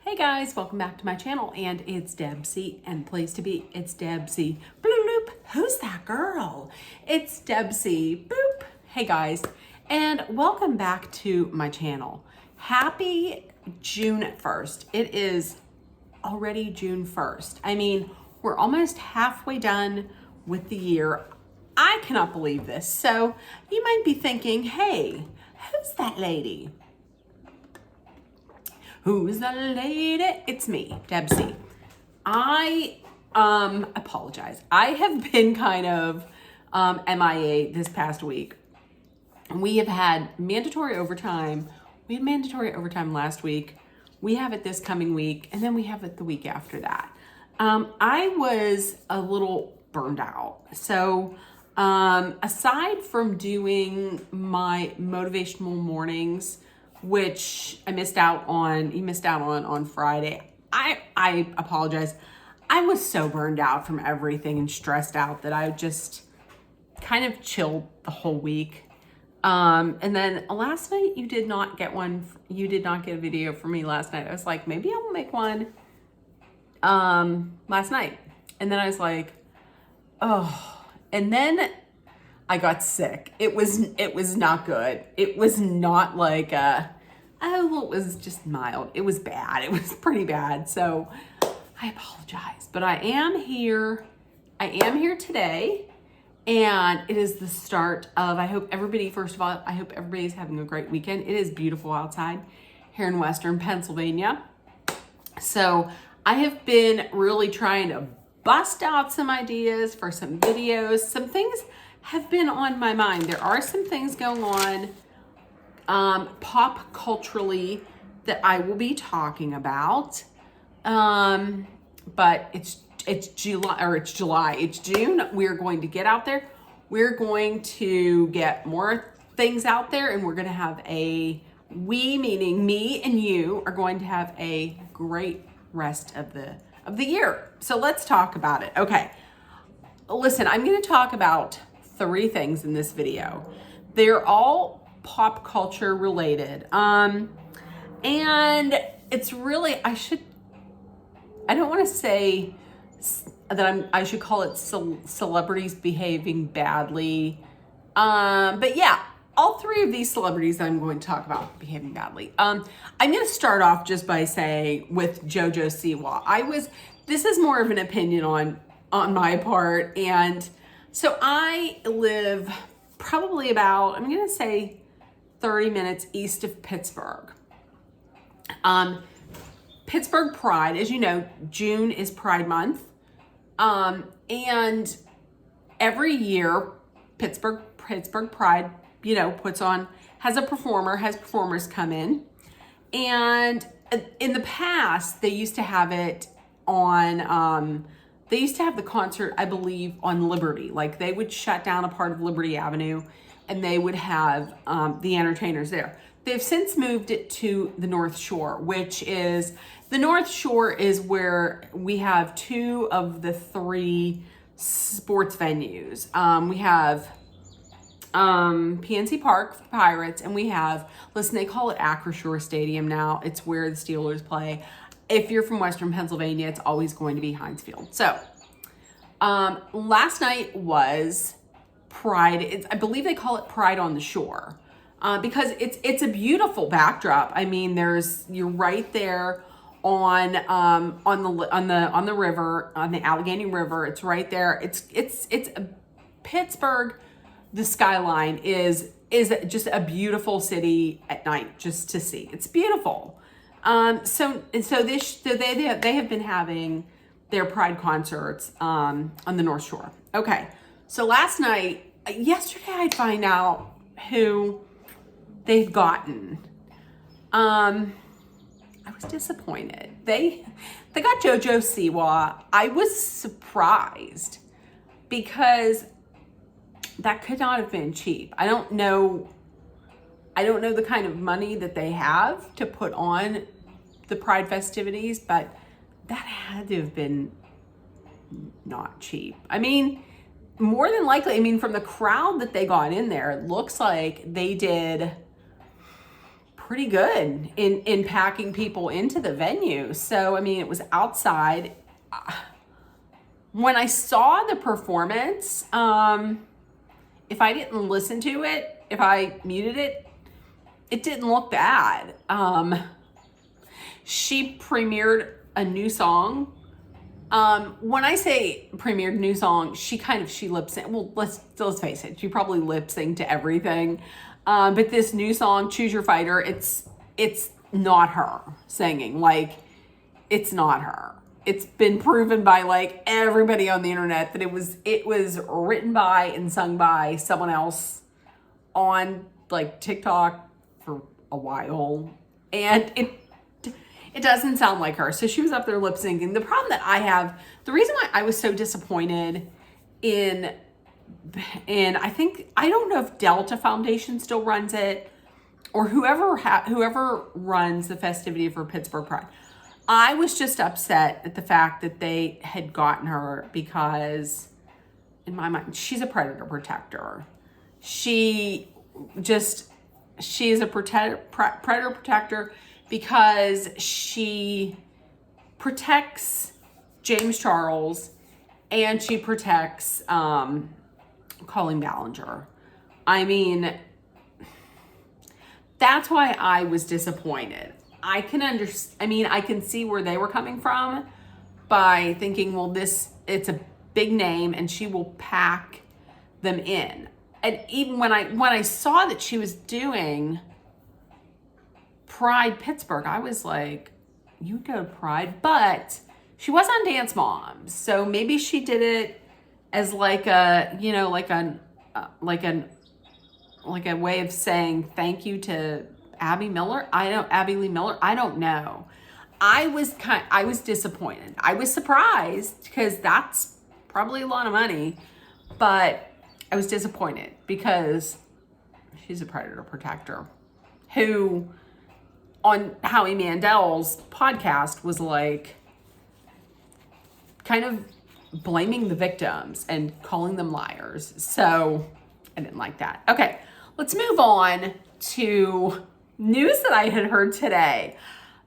Hey guys, welcome back to my channel, and it's Debsy, and place to be, it's Debsy. Bloop, bloop. Who's that girl? It's Debsy. Boop. Hey guys, and welcome back to my channel. Happy June 1st. It is already June 1st. I mean, we're almost halfway done with the year. I cannot believe this. So you might be thinking, hey, who's that lady? Who's the lady? It's me, Debsy. I apologize. I have been kind of MIA this past week. We have had mandatory overtime. We had mandatory overtime last week. We have it this coming week, and then we have it the week after that. I was a little burned out. So aside from doing my motivational mornings, which I missed out on, you missed out on Friday. I apologize. I was so burned out from everything and stressed out that I just kind of chilled the whole week. And then last night you did not get one. You did not get a video from me last night. I was like, maybe I will make one last night. And then I was like, oh, and then I got sick. It was not good. It was not like it was just mild. It was bad. It was pretty bad. So I apologize, but I am here. I am here today, and it is the start of, first of all, I hope everybody's having a great weekend. It is beautiful outside here in Western Pennsylvania. So I have been really trying to bust out some ideas for some videos. Some things have been on my mind. There are some things going on pop culturally that I will be talking about. But it's July, it's June. We're going to get out there. We're going to get more things out there, and we're going to have we, meaning me and you, are going to have a great rest of the year. So let's talk about it. Okay. Listen, I'm going to talk about 3 things in this video. They're all pop culture related. And it's really, I don't want to say that I should call it celebrities behaving badly. But yeah, all 3 of these celebrities that I'm going to talk about behaving badly. I'm going to start off just by saying with JoJo Siwa. This is more of an opinion on my part, and so I live probably about, I'm going to say 30 minutes east of Pittsburgh. Pittsburgh Pride, as you know, June is Pride Month. And every year Pittsburgh Pride, has performers come in. And in the past, they used to have it on, they used to have the concert, I believe, on Liberty. Like, they would shut down a part of Liberty Avenue, and they would have the entertainers there. They've since moved it to the North Shore, the North Shore is where we have 2 of the 3 sports venues. We have PNC Park for the Pirates, and we have, listen, they call it Acrisure Stadium now. It's where the Steelers play. If you're from Western Pennsylvania, it's always going to be Heinz Field. So, last night was Pride. I believe they call it Pride on the Shore, because it's a beautiful backdrop. I mean, you're right there on the river, on the Allegheny River. It's right there. It's Pittsburgh. The skyline is just a beautiful city at night just to see. It's beautiful. So they have been having their Pride concerts on the North Shore. Okay. So yesterday I find out who they've gotten. I was disappointed. They got JoJo Siwa. I was surprised because that could not have been cheap. I don't know the kind of money that they have to put on the Pride festivities, but that had to have been not cheap. I mean, more than likely, from the crowd that they got in there, it looks like they did pretty good in packing people into the venue. So, I mean, it was outside. When I saw the performance, if I didn't listen to it, if I muted it, it didn't look bad. She premiered a new song. When I say premiered new song, she lip synced. Well, let's face it, she probably lip synced to everything. But this new song, Choose Your Fighter, it's not her singing. Like, it's not her. It's been proven by like everybody on the internet that it was written by and sung by someone else on like TikTok for a while, and it doesn't sound like her. So she was up there lip syncing. The problem that I have, the reason why I was so disappointed in I don't know if Delta Foundation still runs it, or whoever runs the festivity for Pittsburgh Pride. I was just upset at the fact that they had gotten her because, in my mind, she's a predator protector. She is a predator protector because she protects James Charles and she protects Colleen Ballinger. I mean, that's why I was disappointed. I can see where they were coming from by thinking, well, it's a big name and she will pack them in. And even when I saw that she was doing Pride Pittsburgh, I was like, you go Pride, but she was on Dance Moms, so maybe she did it as like a, you know, like a way of saying thank you to Abby Lee Miller. I don't know. I was disappointed. I was surprised because that's probably a lot of money, but I was disappointed because she's a predator protector who on Howie Mandel's podcast was like kind of blaming the victims and calling them liars. So I didn't like that. Okay, let's move on to news that I had heard today.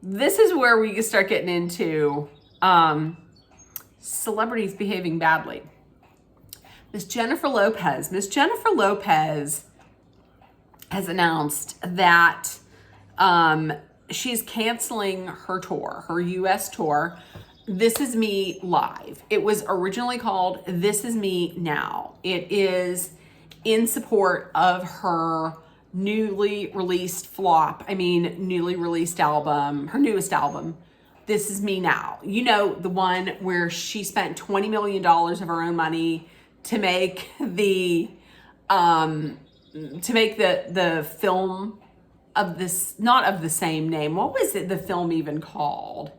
This is where we start getting into celebrities behaving badly. Miss Jennifer Lopez has announced that she's canceling her tour, her US tour, This Is Me Live. It was originally called This Is Me Now. It is in support of her newly released album, her newest album, This Is Me Now. You know, the one where she spent $20 million of her own money to make the film of this, not of the same name. What was the film even called?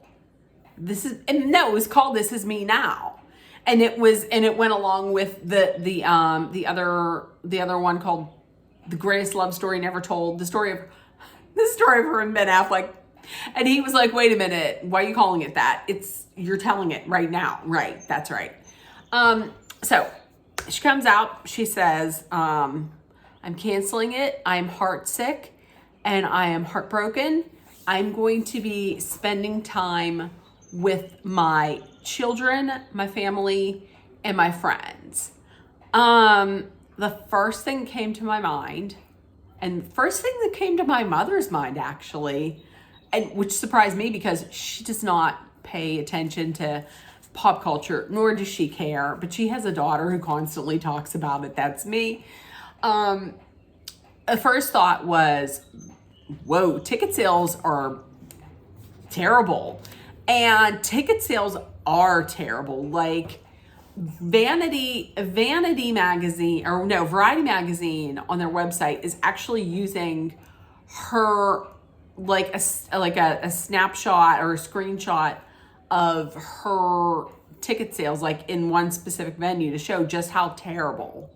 It was called This Is Me Now. And it went along with the other one called The Greatest Love Story Never Told, the story of her and Ben Affleck. And he was like, wait a minute, why are you calling it that? You're telling it right now. Right, that's right. So she comes out, she says, I'm canceling it. I'm heartsick and I am heartbroken. I'm going to be spending time with my children, my family, and my friends. The first thing that came to my mind, and the first thing that came to my mother's mind actually, and which surprised me because she does not pay attention to pop culture, nor does she care, but she has a daughter who constantly talks about it. That's me. The first thought was, whoa, ticket sales are terrible. And ticket sales are terrible. Like Variety magazine on their website is actually using her like a snapshot or a screenshot of her ticket sales like in one specific venue to show just how terrible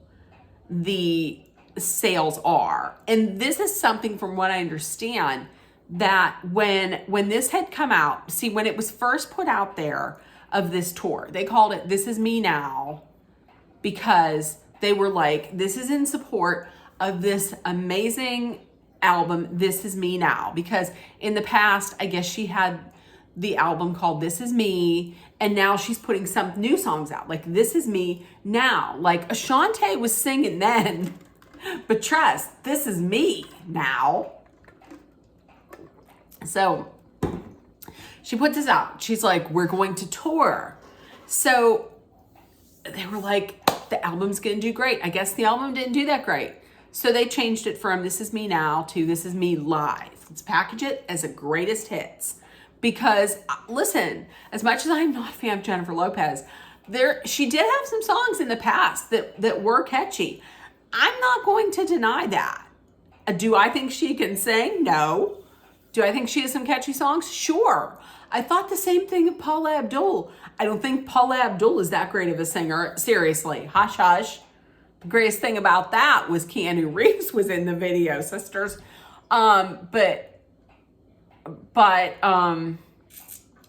the sales are. And this is something, from what I understand, that when this had come out, see, when it was first put out there of this tour, they called it This Is Me Now because they were like, this is in support of this amazing album, This Is Me Now, because in the past, I guess she had the album called This Is Me, and now she's putting some new songs out, like This Is Me Now. Like Ashanti was singing then, but trust, this is me now. So she put this out. She's like, we're going to tour. So they were like, the album's gonna do great. I guess the album didn't do that great. So they changed it from This Is Me Now to This Is Me Live. Let's package it as a greatest hits. Because listen, as much as I'm not a fan of Jennifer Lopez, she did have some songs in the past that were catchy. I'm not going to deny that. Do I think she can sing? No. Do I think she has some catchy songs? Sure. I thought the same thing of Paula Abdul. I don't think Paula Abdul is that great of a singer. Seriously, hush hush. The greatest thing about that was Keanu Reeves was in the video, sisters.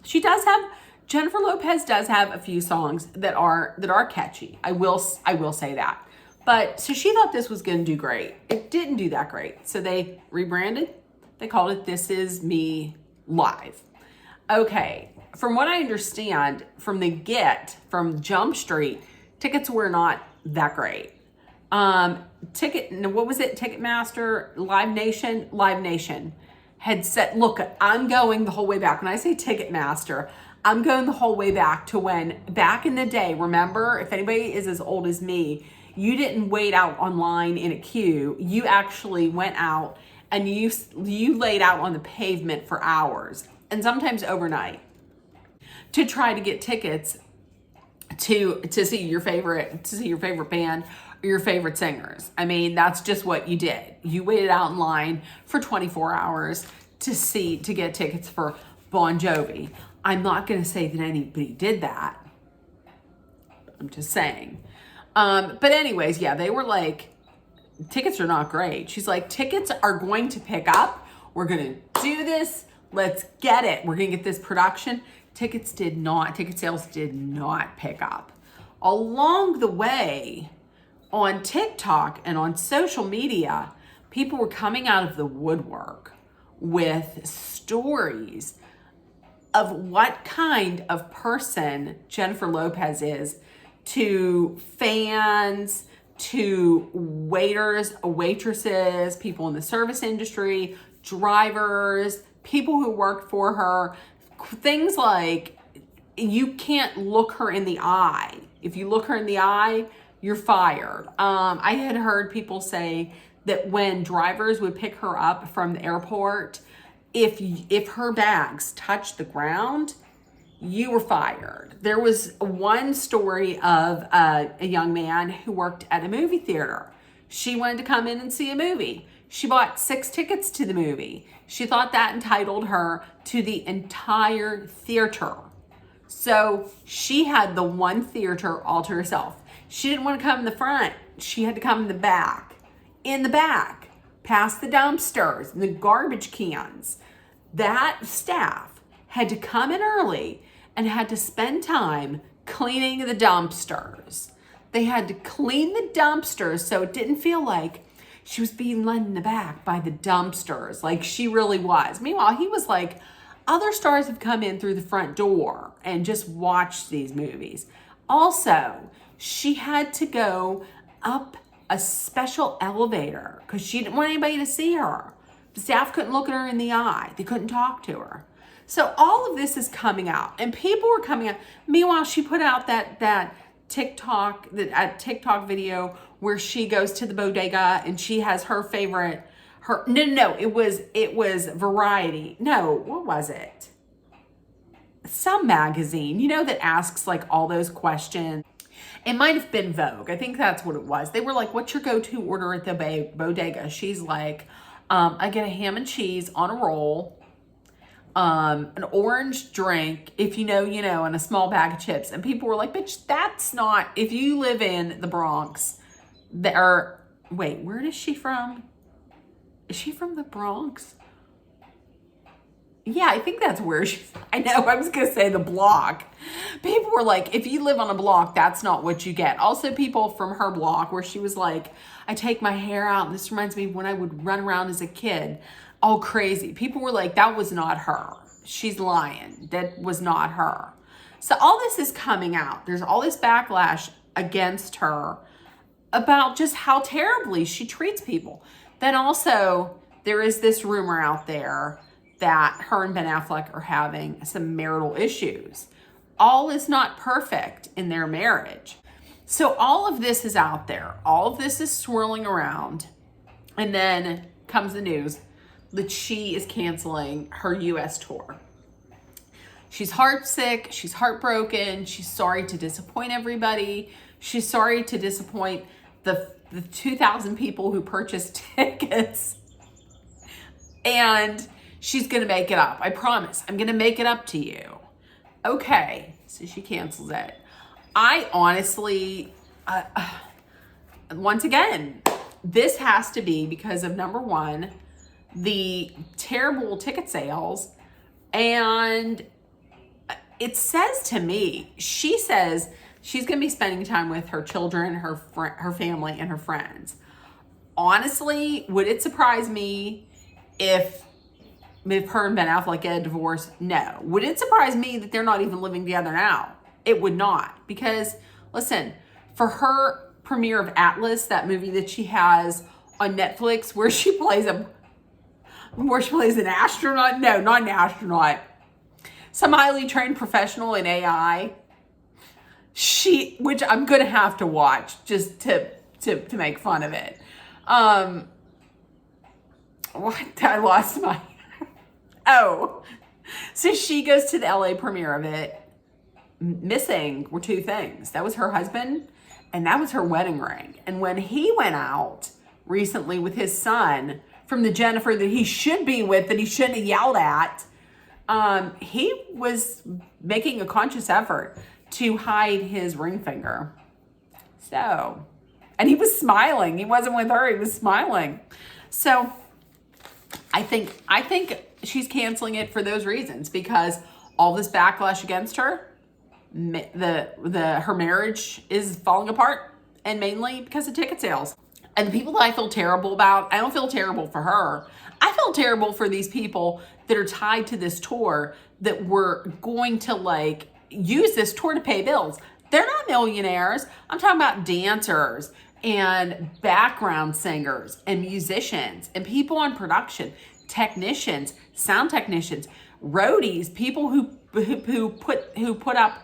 She does have, Jennifer Lopez does have a few songs that are catchy. I will say that. But so she thought this was going to do great. It didn't do that great. So they rebranded. They called it This Is Me Live. Okay, from what I understand, from Jump Street, tickets were not that great. Ticketmaster, Live Nation had said, look, I'm going the whole way back. When I say Ticketmaster, I'm going the whole way back to when, back in the day, remember, if anybody is as old as me, you didn't wait out online in a queue. You actually went out and you laid out on the pavement for hours and sometimes overnight to try to get tickets to see your favorite band or your favorite singers. I mean, that's just what you did. You waited out in line for 24 hours to get tickets for Bon Jovi. I'm not going to say that anybody did that. I'm just saying. But anyways, yeah, they were like, tickets are not great. She's like, tickets are going to pick up. We're going to do this. Let's get it. We're going to get this production. Ticket sales did not pick up. Along the way, on TikTok and on social media, people were coming out of the woodwork with stories of what kind of person Jennifer Lopez is to fans, to waiters, waitresses, people in the service industry, drivers, people who worked for her. Things like, you can't look her in the eye. If you look her in the eye, you're fired. I had heard people say that when drivers would pick her up from the airport, if her bags touched the ground, you were fired. There was one story of a young man who worked at a movie theater. She wanted to come in and see a movie. She bought 6 tickets to the movie. She thought that entitled her to the entire theater. So she had the one theater all to herself. She didn't want to come in the front. She had to come in the back. In the back, past the dumpsters and the garbage cans. That staff had to come in early and had to spend time cleaning the dumpsters. They had to clean the dumpsters so it didn't feel like she was being led in the back by the dumpsters, like she really was. Meanwhile, he was like, other stars have come in through the front door and just watched these movies. Also, she had to go up a special elevator because she didn't want anybody to see her. The staff couldn't look at her in the eye. They couldn't talk to her. So all of this is coming out and people were coming out. Meanwhile, she put out that TikTok video where she goes to the bodega and she has her favorite, it was Variety. No, what was it? Some magazine, that asks like all those questions. It might have been Vogue. I think that's what it was. They were like, what's your go-to order at the bodega? She's like, I get a ham and cheese on a roll, an orange drink, if you know, and a small bag of chips. And people were like, bitch, that's not, if you live in the Bronx, wait, where is she from? Is she from the Bronx? Yeah, I think that's where she's, I know, I was going to say the block. People were like, if you live on a block, that's not what you get. Also, people from her block where she was like, I take my hair out, and this reminds me of when I would run around as a kid, all crazy. People were like, that was not her. She's lying. That was not her. So all this is coming out. There's all this backlash against her about just how terribly she treats people. Then also, there is this rumor out there that her and Ben Affleck are having some marital issues. All is not perfect in their marriage. So all of this is out there. All of this is swirling around. And then comes the news that she is canceling her US tour. She's heartsick. She's heartbroken. She's sorry to disappoint everybody. She's sorry to disappoint the 2,000 people who purchased tickets. And she's going to make it up. I promise. I'm going to make it up to you. Okay. So she cancels it. I honestly, once again, this has to be because of number one, the terrible ticket sales. And it says to me, she says she's going to be spending time with her children, her family, and her friends. Honestly, would it surprise me if her and Ben Affleck get a divorce? No. Would it surprise me that they're not even living together now? It would not. Because, listen, for her premiere of Atlas, that movie that she has on Netflix where she plays an astronaut. No, not an astronaut. Some highly trained professional in AI. Which I'm going to have to watch just to make fun of it. What? I lost my... Oh, so she goes to the LA premiere of it. Missing were two things. That was her husband and that was her wedding ring. And when he went out recently with his son from the Jennifer that he should be with, that he shouldn't have yelled at, he was making a conscious effort to hide his ring finger. So, and he was smiling. He wasn't with her. He was smiling. So I think she's canceling it for those reasons, because all this backlash against her, her marriage is falling apart, and mainly because of ticket sales. And the people that I feel terrible about, I don't feel terrible for her. I feel terrible for these people that are tied to this tour that were going to use this tour to pay bills. They're not millionaires. I'm talking about dancers and background singers and musicians and people on production, technicians, sound technicians, roadies, people who put up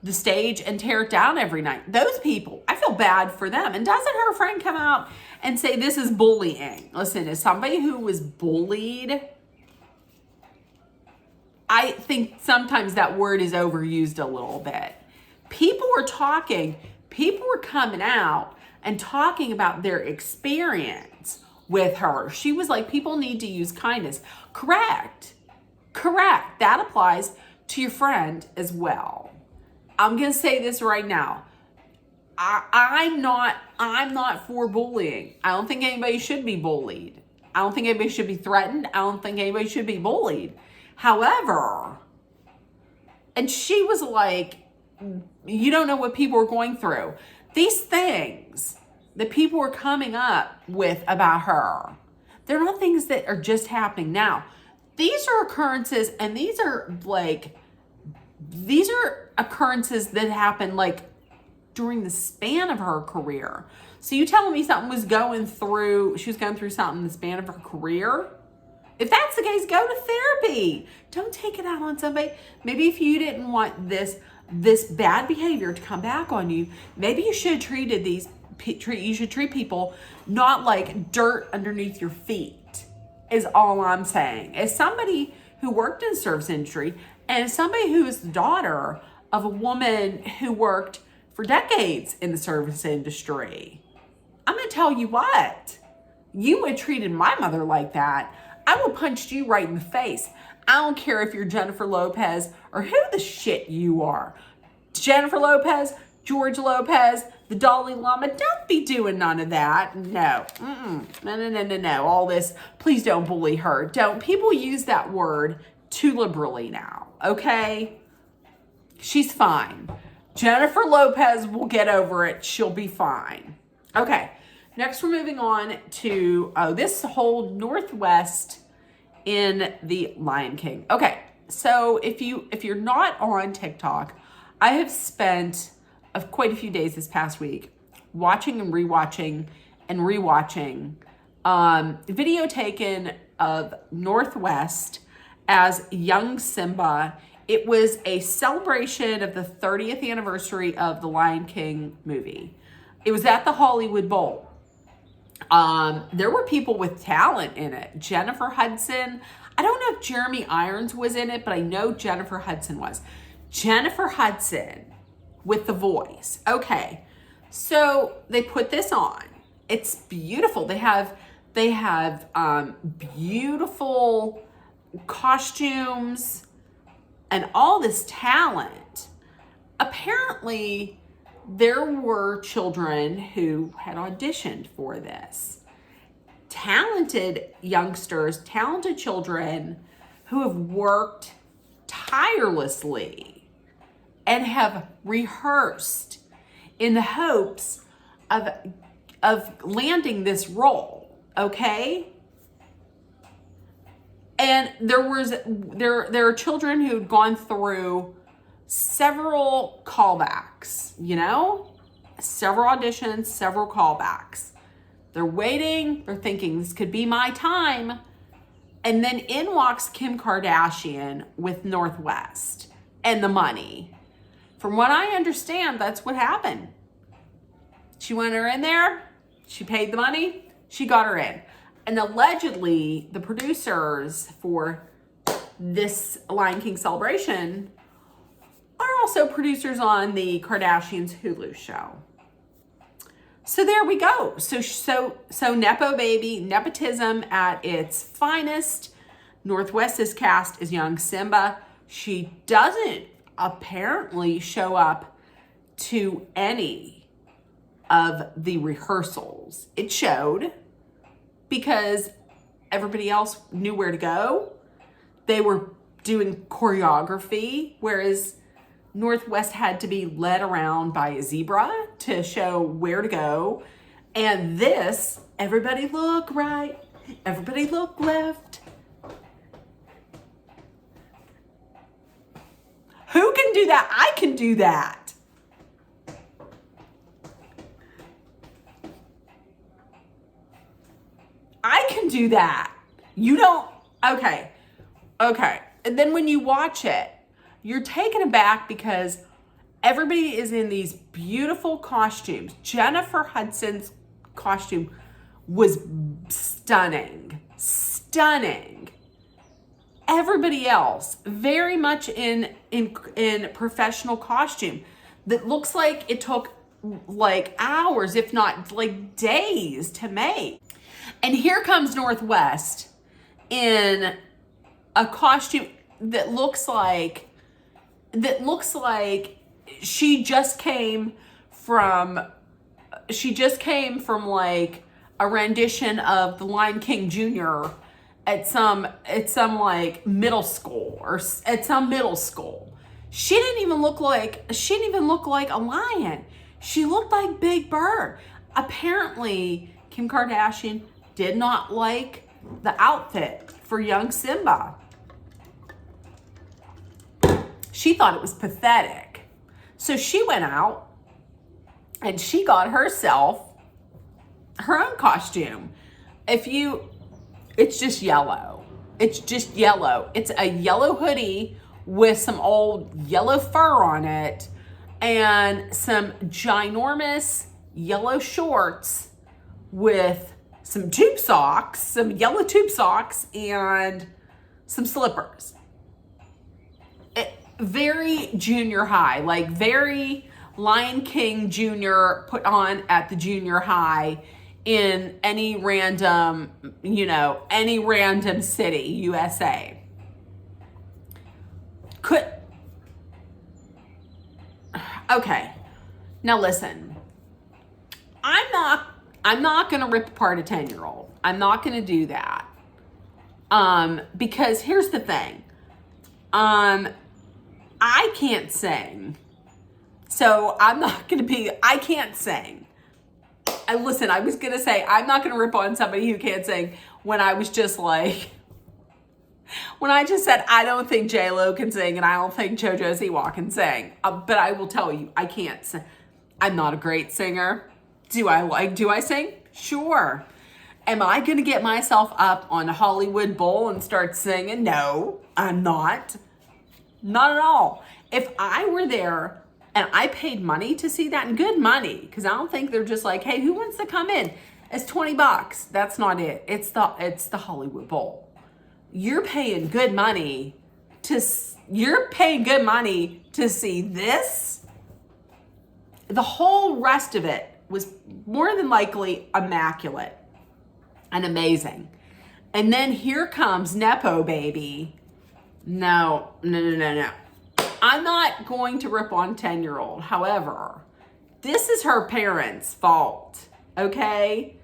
the stage and tear it down every night. Those people, I feel bad for them. And doesn't her friend come out and say this is bullying? Listen, as somebody who was bullied, I think sometimes that word is overused a little bit. People were coming out and talking about their experience with her. She was like, people need to use kindness. Correct. That applies to your friend as well. I'm going to say this right now. I'm not for bullying. I don't think anybody should be bullied. I don't think anybody should be threatened. I don't think anybody should be bullied. However, and she was like, you don't know what people are going through. These things that people are coming up with about her, they're not things that are just happening now. These are occurrences, and these are occurrences that happened during the span of her career. So you telling me she was going through something in the span of her career? If that's the case, go to therapy. Don't take it out on somebody. Maybe if you didn't want this bad behavior to come back on you, maybe you should treat people not like dirt underneath your feet, is all I'm saying. As somebody who worked in the service industry, and as somebody who is the daughter of a woman who worked for decades in the service industry, I'm going to tell you what. You would have treated my mother like that, I would have punched you right in the face. I don't care if you're Jennifer Lopez or who the shit you are. Jennifer Lopez, George Lopez, the Dalai Lama, don't be doing none of that. No. No. All this, please don't bully her. Don't. People use that word too liberally now, okay? She's fine. Jennifer Lopez will get over it. She'll be fine. Okay, next we're moving on to this whole Northwest in the Lion King. Okay, so if you're not on TikTok, I have spent quite a few days this past week watching and rewatching video taken of Northwest as young Simba. It was a celebration of the 30th anniversary of the Lion King movie. It was at the Hollywood Bowl. There were people with talent in it. Jennifer Hudson. I don't know if Jeremy Irons was in it, but I know Jennifer Hudson was. Jennifer Hudson with the voice. Okay. So they put this on. It's beautiful. They have beautiful costumes and all this talent. Apparently, there were children who had auditioned for this. Talented youngsters, talented children who have worked tirelessly and have rehearsed in the hopes of landing this role, okay? And there are children who'd gone through several callbacks, several auditions, several callbacks. They're waiting, they're thinking this could be my time. And then in walks Kim Kardashian with Northwest and the money. From what I understand, that's what happened. She went her in there, she paid the money, she got her in. And allegedly, the producers for this Lion King celebration are also producers on the Kardashians' Hulu show. So there we go. So Nepo baby, nepotism at its finest. Northwest is cast as young Simba. She doesn't apparently show up to any of the rehearsals. It showed because everybody else knew where to go. They were doing choreography, whereas Northwest had to be led around by a zebra to show where to go. And this, everybody look right, everybody look left. Who can do that? I can do that. I can do that. You don't, okay. And then when you watch it, you're taken aback because everybody is in these beautiful costumes. Jennifer Hudson's costume was stunning. Everybody else, very much in professional costume that looks like it took like hours, if not like days to make. And here comes Northwest in a costume that looks like she just came from like a rendition of The Lion King Jr. at some like middle school or at some middle school. She didn't even look like a lion. She looked like Big Bird. Apparently, Kim Kardashian did not like the outfit for young Simba. She thought it was pathetic. So she went out and she got herself her own costume. It's just yellow. It's a yellow hoodie with some old yellow fur on it and some ginormous yellow shorts with some yellow tube socks and some slippers. Very junior high, like very Lion King Jr. put on at the junior high in any random city, USA. Okay, now listen, I'm not gonna rip apart a 10-year-old. I'm not gonna do that. Because here's the thing. I can't sing. So I'm not going to be, I can't sing. Listen, I was going to say, I'm not going to rip on somebody who can't sing when I was just like, when I just said, I don't think JoJo can sing and I don't think JoJo Siwa can sing. But I will tell you, I can't sing. I'm not a great singer. Do I sing? Sure. Am I going to get myself up on a Hollywood Bowl and start singing? No, I'm not. Not at all. If I were there and I paid money to see that, and good money, because I don't think they're just like, hey, who wants to come in? It's $20. That's not it. It's the Hollywood Bowl. You're paying good money to see this. The whole rest of it was more than likely immaculate and amazing. And then here comes Nepo baby. No. I'm not going to rip on 10-year-old. However, this is her parents' fault. Okay?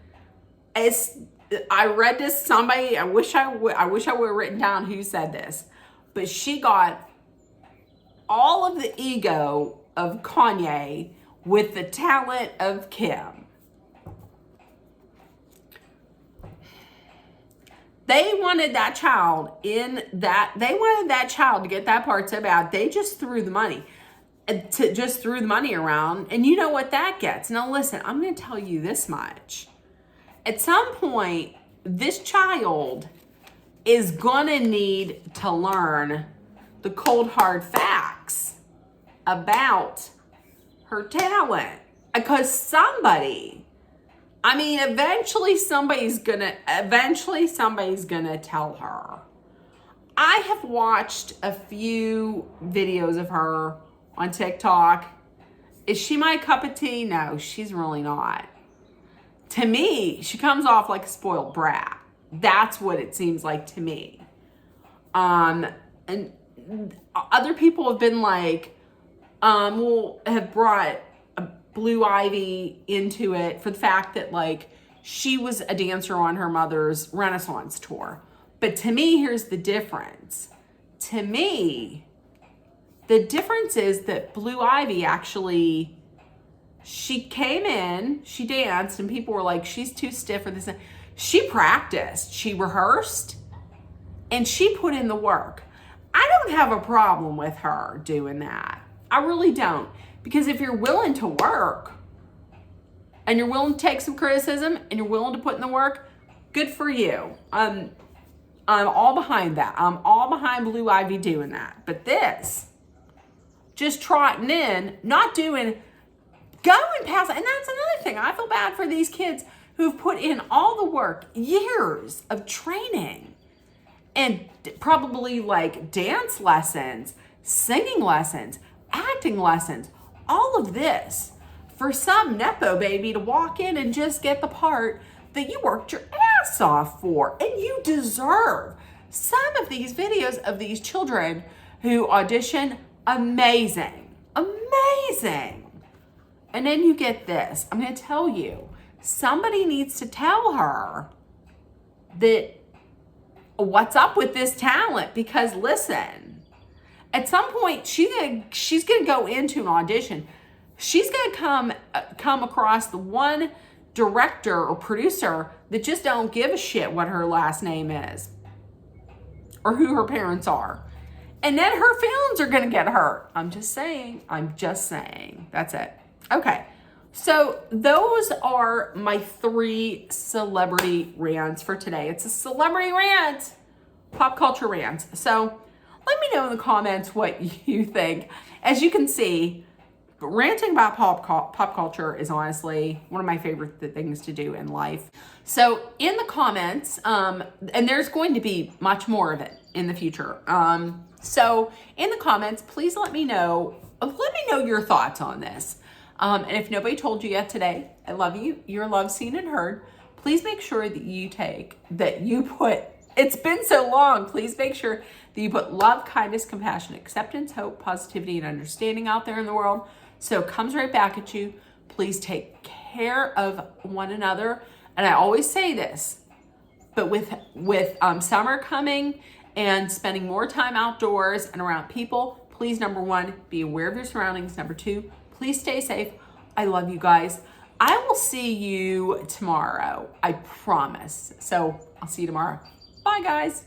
I read this, somebody, I wish I would have written down who said this, but she got all of the ego of Kanye with the talent of Kim. They wanted that child to get that part so bad, they just threw the money around, and you know what that gets. Now listen, I'm going to tell you this much. At some point, this child is going to need to learn the cold hard facts about her talent, because eventually somebody's gonna tell her. I have watched a few videos of her on TikTok. Is she my cup of tea? No, she's really not. To me, she comes off like a spoiled brat. That's what it seems like to me. And other people have been like, have brought Blue Ivy into it for the fact that like she was a dancer on her mother's Renaissance tour. But to me, here's the difference. To me, the difference is that Blue Ivy actually, she came in, she danced, and people were like, she's too stiff for this. She practiced, she rehearsed, and she put in the work. I don't have a problem with her doing that. I really don't. Because if you're willing to work and you're willing to take some criticism and you're willing to put in the work, good for you. I'm all behind that. I'm all behind Blue Ivy doing that. But this, just trotting in, not doing, going past, and that's another thing. I feel bad for these kids who've put in all the work, years of training, and probably like dance lessons, singing lessons, acting lessons, all of this for some Nepo baby to walk in and just get the part that you worked your ass off for. And you deserve some of these videos of these children who audition. Amazing. And then you get this. I'm going to tell you, somebody needs to tell her that what's up with this talent, because listen, at some point she's gonna go into an audition. She's gonna come across the one director or producer that just don't give a shit what her last name is or who her parents are, and then her feelings are gonna get hurt. I'm just saying. That's it. Okay. So those are my 3 celebrity rants for today. It's a celebrity rant, pop culture rant. So let me know in the comments what you think. As you can see, ranting about pop culture is honestly one of my favorite things to do in life. So in the comments, and there's going to be much more of it in the future. So in the comments, please let me know your thoughts on this. And if nobody told you yet today, I love you. You're loved, seen, and heard. Please make sure that it's been so long. Please make sure that you put love, kindness, compassion, acceptance, hope, positivity, and understanding out there in the world. So it comes right back at you. Please take care of one another. And I always say this, but with summer coming and spending more time outdoors and around people. Please, number one, be aware of your surroundings. Number two, please stay safe. I love you guys. I will see you tomorrow. I promise. So I'll see you tomorrow. Bye, guys.